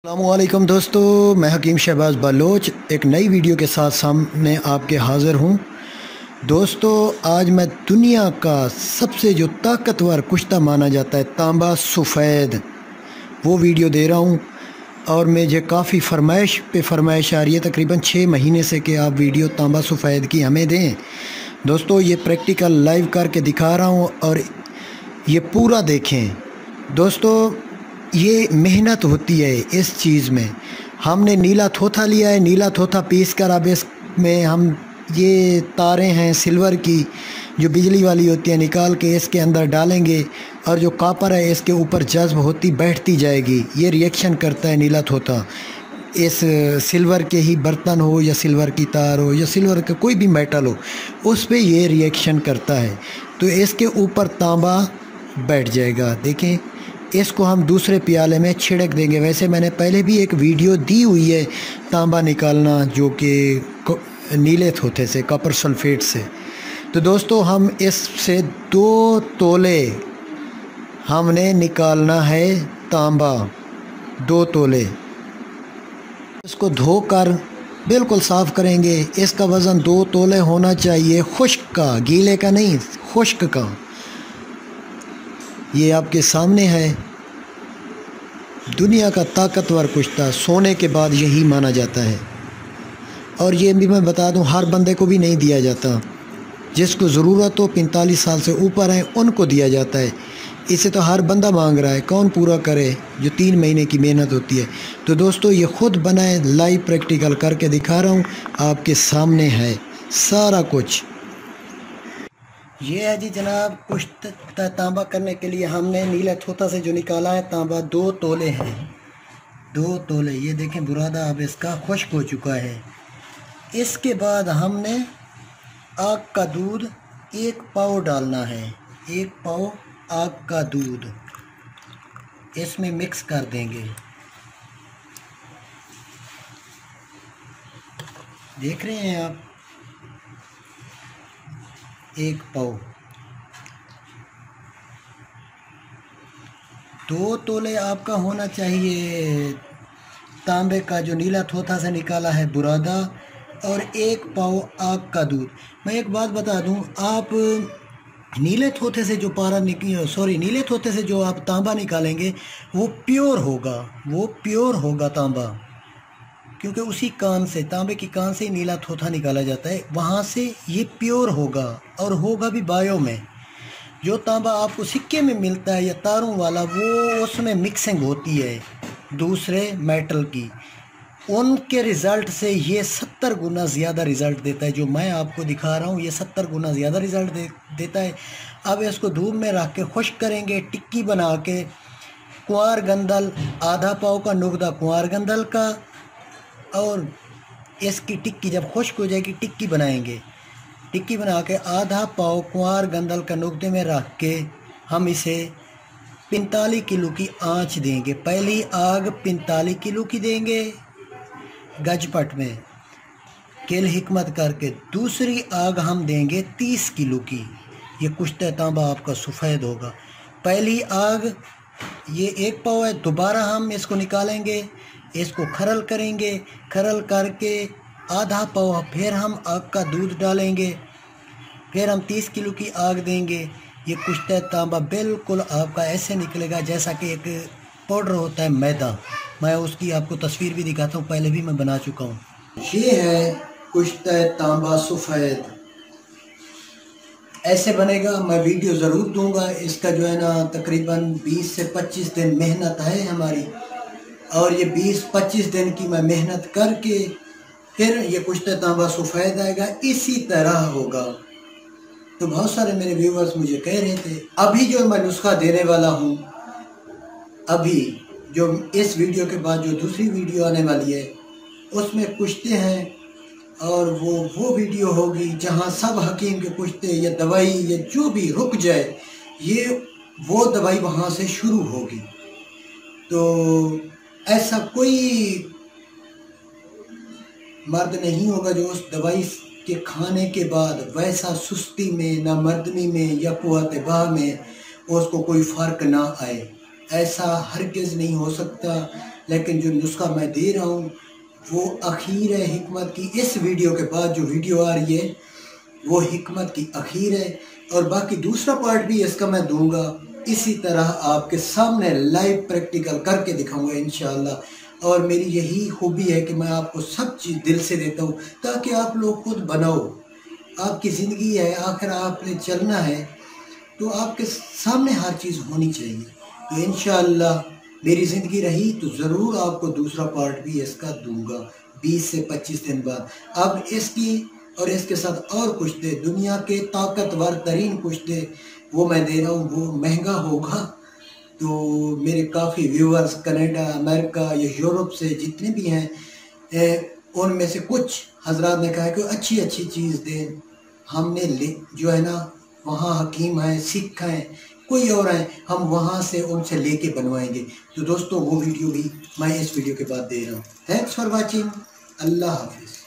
अस्सलामुअलैकुम दोस्तों, मैं हकीम शहबाज बलोच एक नई वीडियो के साथ सामने आपके हाज़िर हूँ। दोस्तों, आज मैं दुनिया का सबसे जो ताकतवर कुश्ता माना जाता है तांबा सफ़ेद, वो वीडियो दे रहा हूँ। और मुझे काफ़ी फरमाइश आ रही है तकरीबन 6 महीने से कि आप वीडियो तांबा सफ़ेद की हमें दें। दोस्तों, ये प्रैक्टिकल लाइव करके दिखा रहा हूँ और ये पूरा देखें। दोस्तों, ये मेहनत होती है इस चीज़ में। हमने नीला थोथा लिया है, नीला थोथा पीस कर अब इसमें हम ये तारें हैं सिल्वर की जो बिजली वाली होती है निकाल के इसके अंदर डालेंगे और जो कॉपर है इसके ऊपर जज्ब होती बैठती जाएगी। ये रिएक्शन करता है नीला थोथा, इस सिल्वर के ही बर्तन हो या सिल्वर की तार हो या सिल्वर का कोई भी मेटल हो, उस पे ये रिएक्शन करता है तो इसके ऊपर तांबा बैठ जाएगा। देखें, इसको हम दूसरे प्याले में छिड़क देंगे। वैसे मैंने पहले भी एक वीडियो दी हुई है तांबा निकालना जो कि नीले थोथे से, कॉपर सल्फेट से। तो दोस्तों, हम इससे 2 तोले हमने निकालना है तांबा, 2 तोले। इसको धोकर बिल्कुल साफ़ करेंगे। इसका वज़न 2 तोले होना चाहिए, खुश्क का, गीले का नहीं, खुश्क का। ये आपके सामने है दुनिया का ताकतवर कुश्ता, सोने के बाद यही माना जाता है। और ये भी मैं बता दूं, हर बंदे को भी नहीं दिया जाता। जिसको ज़रूरत हो, 45 साल से ऊपर हैं, उनको दिया जाता है। इसे तो हर बंदा मांग रहा है, कौन पूरा करे जो 3 महीने की मेहनत होती है। तो दोस्तों, ये ख़ुद बनाए, लाइव प्रैक्टिकल करके दिखा रहा हूँ, आपके सामने है सारा कुछ। ये है जी जनाब, कुश्ता तांबा करने के लिए हमने नीला थोथा से जो निकाला है तांबा 2 तोले हैं, 2 तोले। ये देखें, बुरादा अब इसका खुश्क हो चुका है। इसके बाद हमने आग का दूध 1 पाव डालना है, 1 पाव आग का दूध इसमें मिक्स कर देंगे। देख रहे हैं आप, 1 पाव। 2 तोले आपका होना चाहिए तांबे का जो नीला थोथा से निकाला है बुरादा, और 1 पाव आग का दूध। मैं एक बात बता दूं, आप नीले थोथे से जो नीले थोथे से जो आप तांबा निकालेंगे वो प्योर होगा, वो प्योर होगा तांबा, क्योंकि उसी कान से, तांबे की कान से ही नीला थोथा निकाला जाता है, वहाँ से ये प्योर होगा और होगा भी बायो में। जो तांबा आपको सिक्के में मिलता है या तारों वाला, वो उसमें मिक्सिंग होती है दूसरे मेटल की, उनके रिज़ल्ट से ये 70 गुना ज़्यादा रिज़ल्ट देता है। जो मैं आपको दिखा रहा हूँ ये 70 गुना ज़्यादा रिज़ल्ट देता है। अब इसको धूप में रख के खुश्क करेंगे, टिक्की बना के। कुंवार गंदल, आधा पाव का नुगदा कुंवार गंदल का, और इसकी टिक्की जब खुश्क हो जाएगी टिक्की बनाएंगे। टिक्की बना के आधा पाव कुंवार गंदल का नुगदे में रख के हम इसे 45 किलो की आंच देंगे। पहली आग 45 किलो की देंगे गजपट में किल हिकमत करके, दूसरी आग हम देंगे 30 किलो की। ये कुश्ता तांबा आपका सफ़ेद होगा। पहली आग ये 1 पाव है, दोबारा हम इसको निकालेंगे, इसको खरल करेंगे, खरल करके आधा पाव फिर हम आग का दूध डालेंगे, फिर हम 30 किलो की आग देंगे। ये कुश्ता तांबा बिल्कुल आपका ऐसे निकलेगा जैसा कि एक पाउडर होता है मैदा। मैं उसकी आपको तस्वीर भी दिखाता हूँ, पहले भी मैं बना चुका हूँ। ये है कुश्ता तांबा सफ़ेद, ऐसे बनेगा। मैं वीडियो ज़रूर दूंगा। इसका जो है ना तकरीबन 20 से 25 दिन मेहनत है हमारी, और ये 20-25 दिन की मैं मेहनत करके फिर ये कुश्ता तांबा सफ़ेद आएगा, इसी तरह होगा। तो बहुत सारे मेरे व्यूवर्स मुझे कह रहे थे, अभी जो मैं नुस्खा देने वाला हूँ, अभी जो इस वीडियो के बाद जो दूसरी वीडियो आने वाली है उसमें कुश्ते हैं, और वो वीडियो होगी जहाँ सब हकीम के कुश्ते या दवाई या जो भी रुक जाए, ये वो दवाई वहाँ से शुरू होगी। तो ऐसा कोई मर्द नहीं होगा जो उस दवाई के खाने के बाद वैसा सुस्ती में, ना मर्दनी में या कुव्वत बाह में उसको कोई फ़र्क ना आए। ऐसा हरगिज़ नहीं हो सकता। लेकिन जो नुस्खा मैं दे रहा हूँ वो अखीर है हिकमत की। इस वीडियो के बाद जो वीडियो आ रही है वो हिकमत की अखीर है, और बाकी दूसरा पार्ट भी इसका मैं दूंगा। इसी तरह आपके सामने लाइव प्रैक्टिकल करके दिखाऊंगा इंशाअल्लाह। और मेरी यही खूबी है कि मैं आपको सब चीज़ दिल से देता हूँ ताकि आप लोग खुद बनाओ। आपकी ज़िंदगी है, आखिर आपने चलना है, तो आपके सामने हर चीज़ होनी चाहिए। तो इंशाअल्लाह मेरी ज़िंदगी रही तो ज़रूर आपको दूसरा पार्ट भी इसका दूंगा 20 से 25 दिन बाद। अब इसकी और इसके साथ और कुश्ते, दुनिया के ताकतवर तरीन कुश्ते वो मैं दे रहा हूँ। वो महंगा होगा, तो मेरे काफ़ी व्यूअर्स कनाडा, अमेरिका या यूरोप से जितने भी हैं उनमें से कुछ हजरात ने कहा है कि अच्छी अच्छी चीज़ दें। हमने जो है ना, वहाँ हकीम हैं, सिख हैं, कोई और हैं, हम वहाँ से उनसे लेके बनवाएंगे। तो दोस्तों वो वीडियो भी मैं इस वीडियो के बाद दे रहा हूँ। Thanks for watching. अल्लाह हाफिज़।